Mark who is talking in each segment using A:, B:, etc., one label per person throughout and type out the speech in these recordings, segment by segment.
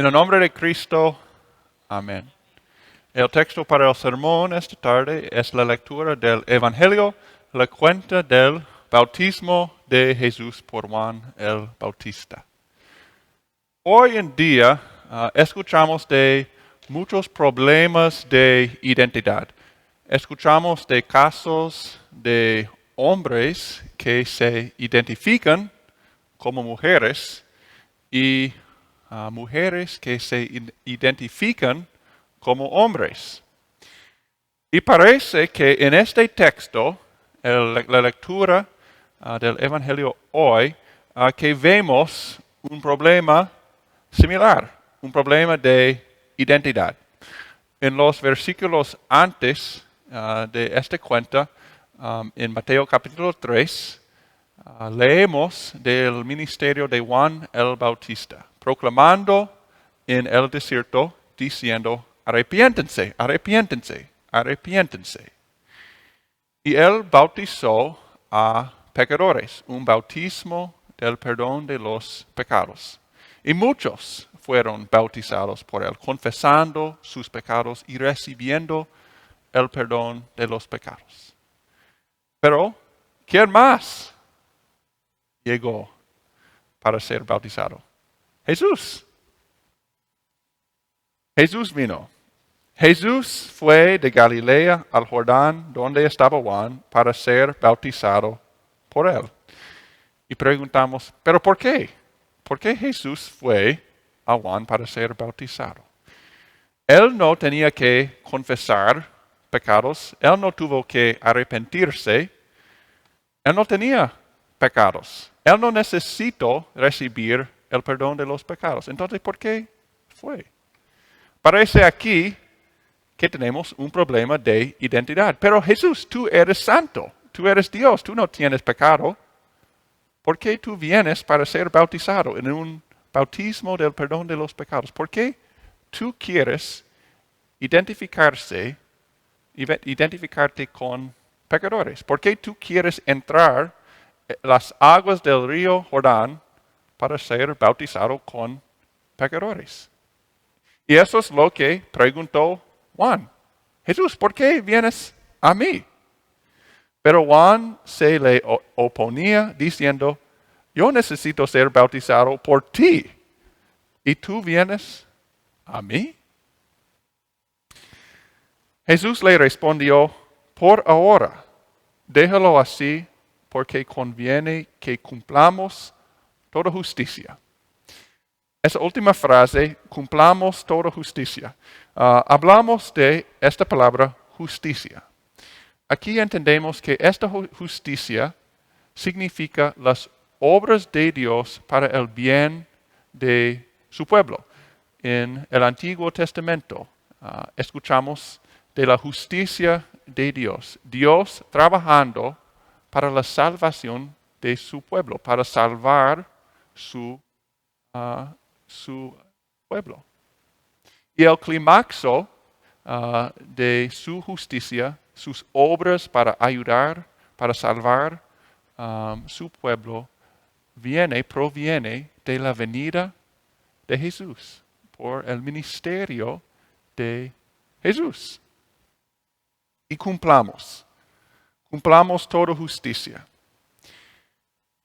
A: En el nombre de Cristo, amén. El texto para el sermón esta tarde es la lectura del Evangelio, la cuenta del bautismo de Jesús por Juan el Bautista. Hoy en día escuchamos de muchos problemas de identidad. Escuchamos de casos de hombres que se identifican como mujeres y mujeres que se identifican como hombres. Y parece que en este texto, la lectura del Evangelio hoy, que vemos un problema similar, un problema de identidad. En los versículos antes de esta cuenta, en Mateo capítulo 3, leemos del ministerio de Juan el Bautista, proclamando en el desierto, diciendo, arrepiéntense, arrepiéntense, arrepiéntense. Y él bautizó a pecadores, un bautismo del perdón de los pecados. Y muchos fueron bautizados por él, confesando sus pecados y recibiendo el perdón de los pecados. Pero, ¿quién más llegó para ser bautizado? Jesús. Jesús vino. Jesús fue de Galilea al Jordán, donde estaba Juan, para ser bautizado por él. Y preguntamos, ¿pero por qué? ¿Por qué Jesús fue a Juan para ser bautizado? Él no tenía que confesar pecados, él no tuvo que arrepentirse, él no tenía pecados, él no necesitó recibir el perdón de los pecados. Entonces, ¿por qué fue? Parece aquí que tenemos un problema de identidad. Pero Jesús, tú eres santo, tú eres Dios, tú no tienes pecado. ¿Por qué tú vienes para ser bautizado en un bautismo del perdón de los pecados? ¿Por qué tú quieres identificarte con pecadores? ¿Por qué tú quieres entrar en las aguas del río Jordán para ser bautizado con pecadores? Y eso es lo que preguntó Juan. Jesús, ¿por qué vienes a mí? Pero Juan se le oponía diciendo, yo necesito ser bautizado por ti. ¿Y tú vienes a mí? Jesús le respondió, por ahora, déjalo así, porque conviene que cumplamos toda justicia. Esa última frase, cumplamos toda justicia. Hablamos de esta palabra justicia. Aquí entendemos que esta justicia significa las obras de Dios para el bien de su pueblo. En el Antiguo Testamento escuchamos de la justicia de Dios. Dios trabajando para la salvación de su pueblo, para salvar su pueblo. Y el clímaxo de su justicia, sus obras para ayudar, para salvar su pueblo, proviene de la venida de Jesús, por el ministerio de Jesús. Y cumplamos toda justicia.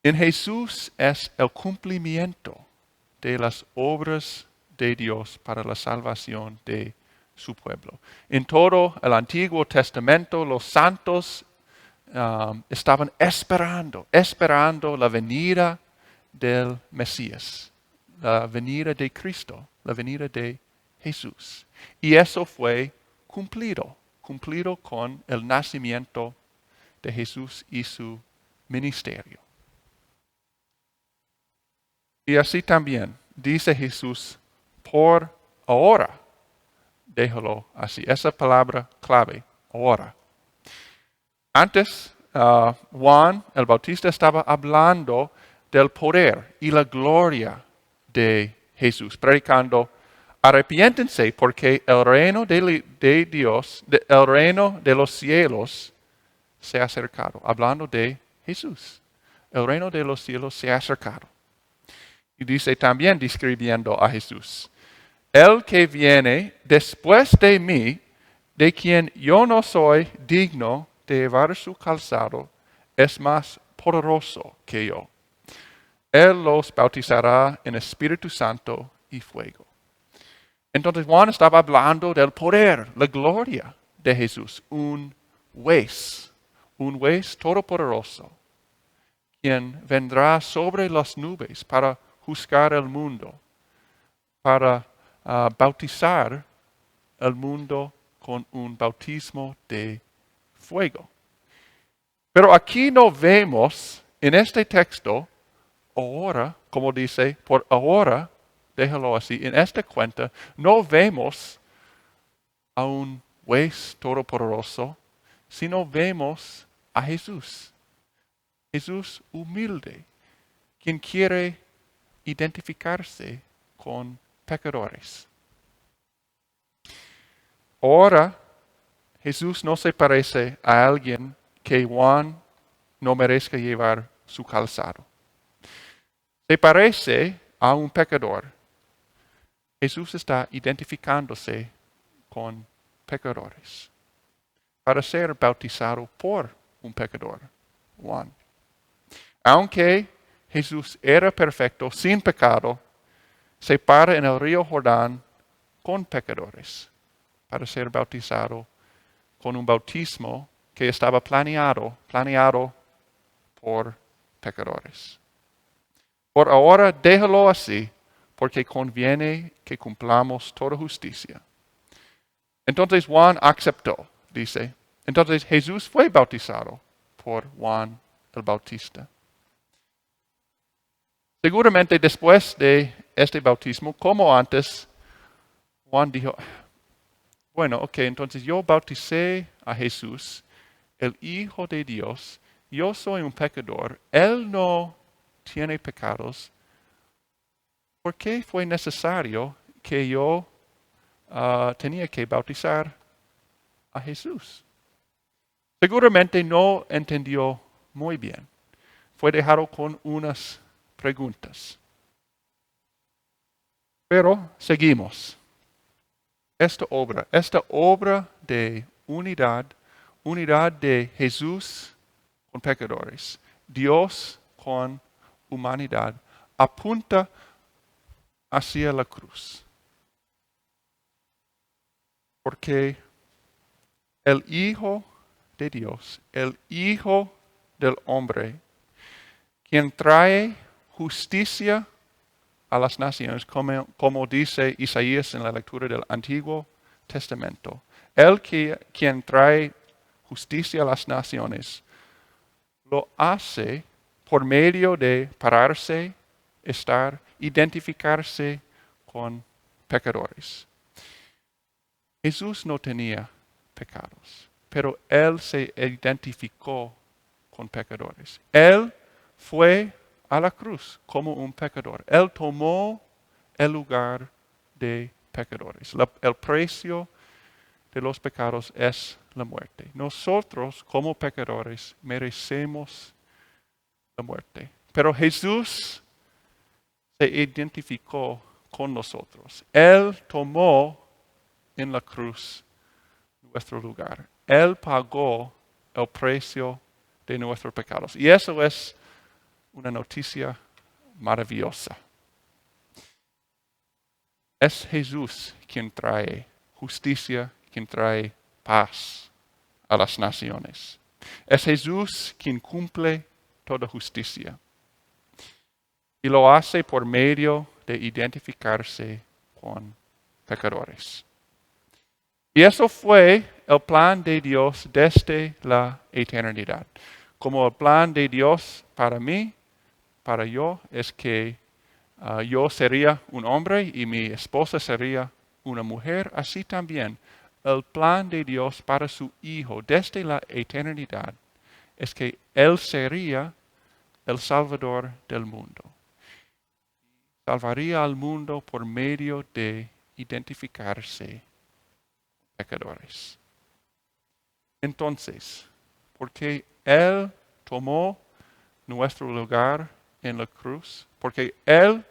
A: En Jesús es el cumplimiento de las obras de Dios para la salvación de su pueblo. En todo el Antiguo Testamento, los santos estaban esperando la venida del Mesías, la venida de Cristo, la venida de Jesús. Y eso fue cumplido con el nacimiento de Jesús y su ministerio. Y así también dice Jesús, por ahora, déjalo así. Esa palabra clave, ahora. Antes, Juan el Bautista estaba hablando del poder y la gloria de Jesús, predicando, arrepiéntense porque el reino de Dios, el reino de los cielos se ha acercado. Hablando de Jesús. El reino de los cielos se ha acercado. Y dice también describiendo a Jesús. el que viene después de mí, de quien yo no soy digno de llevar su calzado, es más poderoso que yo. Él los bautizará en Espíritu Santo y fuego. Entonces Juan estaba hablando del poder, la gloria de Jesús, un juez todopoderoso, quien vendrá sobre las nubes para juzgar el mundo, para bautizar el mundo con un bautismo de fuego. Pero aquí no vemos en este texto, ahora, como dice, por ahora, déjalo así, en esta cuenta, no vemos a un juez todopoderoso, sino vemos a Jesús. Jesús humilde, quien quiere identificarse con pecadores. Ahora, Jesús no se parece a alguien que Juan no merezca llevar su calzado. Se parece a un pecador. Jesús está identificándose con pecadores para ser bautizado por un pecador, Juan. Aunque Jesús era perfecto, sin pecado, se para en el río Jordán con pecadores para ser bautizado con un bautismo que estaba planeado por pecadores. Por ahora déjalo así, porque conviene que cumplamos toda justicia. Entonces Juan aceptó, dice. Entonces Jesús fue bautizado por Juan el Bautista. Seguramente después de este bautismo, como antes, Juan dijo, bueno, ok, entonces yo bauticé a Jesús, el Hijo de Dios, yo soy un pecador, Él no tiene pecados. ¿Por qué fue necesario que yo tenía que bautizar a Jesús? Seguramente no entendió muy bien. Fue dejado con unas preguntas. Pero seguimos. Esta obra de unidad de Jesús con pecadores, Dios con humanidad, apunta hacia la cruz. Porque el Hijo de Dios, el Hijo del hombre, quien trae justicia a las naciones, como dice Isaías en la lectura del Antiguo Testamento. Él quien trae justicia a las naciones, lo hace por medio de pararse, identificarse con pecadores. Jesús no tenía pecados, pero Él se identificó con pecadores. Él fue a la cruz como un pecador. Él tomó el lugar de pecadores. El precio de los pecados es la muerte. Nosotros como pecadores merecemos la muerte. Pero Jesús se identificó con nosotros. Él tomó en la cruz nuestro lugar. Él pagó el precio de nuestros pecados. Y eso es una noticia maravillosa. Es Jesús quien trae justicia, quien trae paz a las naciones. Es Jesús quien cumple toda justicia. Y lo hace por medio de identificarse con pecadores. Y eso fue el plan de Dios desde la eternidad. Como el plan de Dios para mí, para yo, es que yo sería un hombre y mi esposa sería una mujer, así también el plan de Dios para su Hijo desde la eternidad es que Él sería el Salvador del mundo. Salvaría al mundo por medio de identificarse con pecadores. Entonces, porque Él tomó nuestro lugar en la cruz, porque Él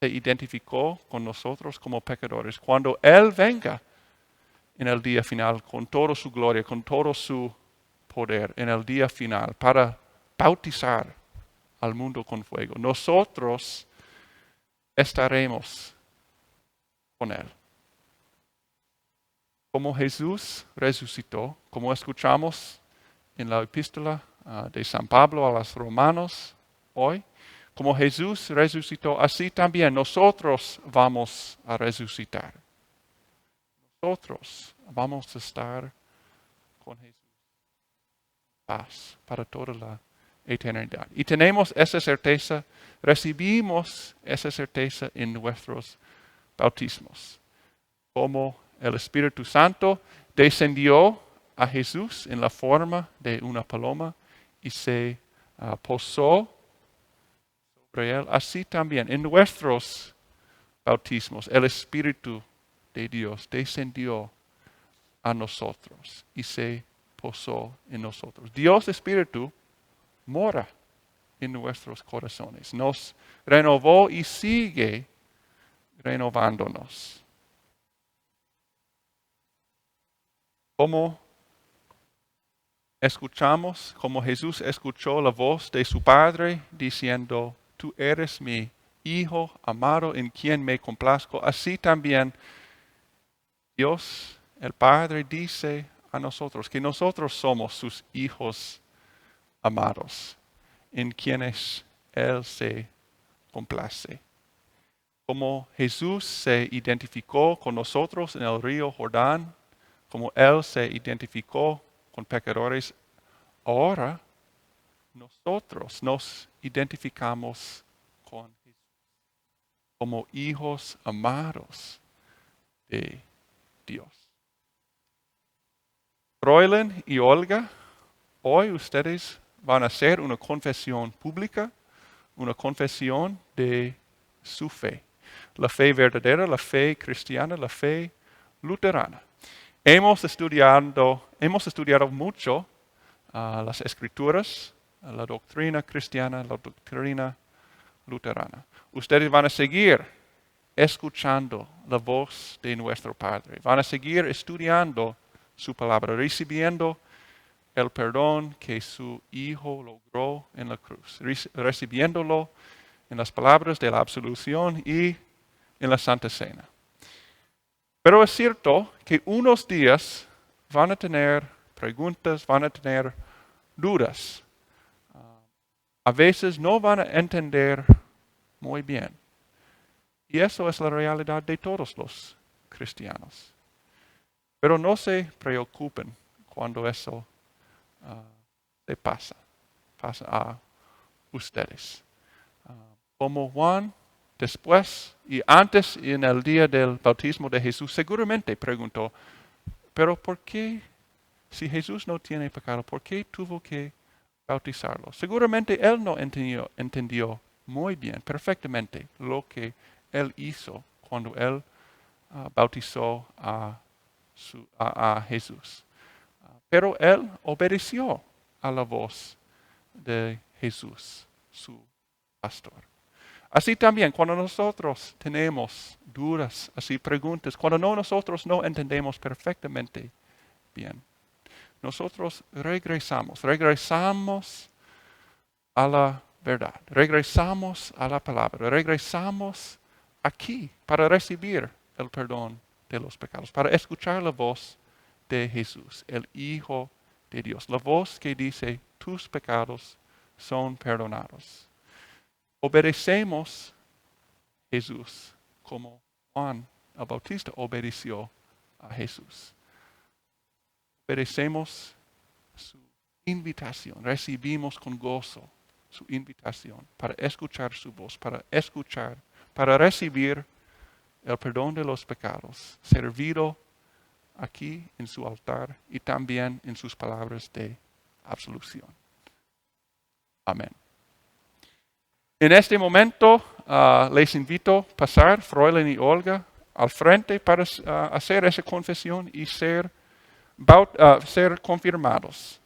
A: se identificó con nosotros como pecadores. Cuando Él venga en el día final, con toda su gloria, con todo su poder, en el día final, para bautizar al mundo con fuego, nosotros estaremos con Él. Como Jesús resucitó, como escuchamos en la epístola de San Pablo a los romanos hoy, como Jesús resucitó, así también nosotros vamos a resucitar. Nosotros vamos a estar con Jesús. Paz para toda la eternidad. Y tenemos esa certeza, recibimos esa certeza en nuestros bautismos. Como el Espíritu Santo descendió a Jesús en la forma de una paloma y se posó sobre él, así también en nuestros bautismos el Espíritu de Dios descendió a nosotros y se posó en nosotros. Dios Espíritu mora en nuestros corazones, nos renovó y sigue renovándonos. Como escuchamos, como Jesús escuchó la voz de su Padre diciendo, tú eres mi Hijo amado en quien me complazco, así también Dios, el Padre, dice a nosotros que nosotros somos sus hijos amados, en quienes Él se complace. Como Jesús se identificó con nosotros en el río Jordán, como Él se identificó con pecadores, ahora nosotros nos identificamos con Jesús como hijos amados de Dios. Froilan y Olga, hoy ustedes van a hacer una confesión pública, una confesión de su fe. La fe verdadera, la fe cristiana, la fe luterana. Hemos estudiado mucho las escrituras, la doctrina cristiana, la doctrina luterana. Ustedes van a seguir escuchando la voz de nuestro Padre. Van a seguir estudiando su palabra, recibiendo el perdón que su Hijo logró en la cruz, recibiéndolo en las palabras de la absolución y en la Santa Cena. Pero es cierto que unos días van a tener preguntas, van a tener dudas. A veces no van a entender muy bien. Y eso es la realidad de todos los cristianos. Pero no se preocupen cuando eso se pasa a ustedes. Como Juan, después y antes en el día del bautismo de Jesús, seguramente preguntó, pero ¿por qué, si Jesús no tiene pecado, por qué tuvo que bautizarlo? Seguramente él no entendió muy bien, perfectamente, lo que él hizo cuando él bautizó a Jesús. Pero él obedeció a la voz de Jesús, su pastor. Así también, cuando nosotros tenemos dudas, así preguntas, cuando nosotros no entendemos perfectamente bien, nosotros regresamos a la verdad, regresamos a la palabra, regresamos aquí para recibir el perdón de los pecados, para escuchar la voz de Jesús, el Hijo de Dios, la voz que dice, tus pecados son perdonados. Obedecemos a Jesús como Juan el Bautista obedeció a Jesús. Obedecemos su invitación, recibimos con gozo su invitación para escuchar su voz, para recibir el perdón de los pecados, servido aquí en su altar y también en sus palabras de absolución. Amén. En este momento les invito a pasar, Froilan y Olga, al frente para hacer esa confesión y ser confirmados.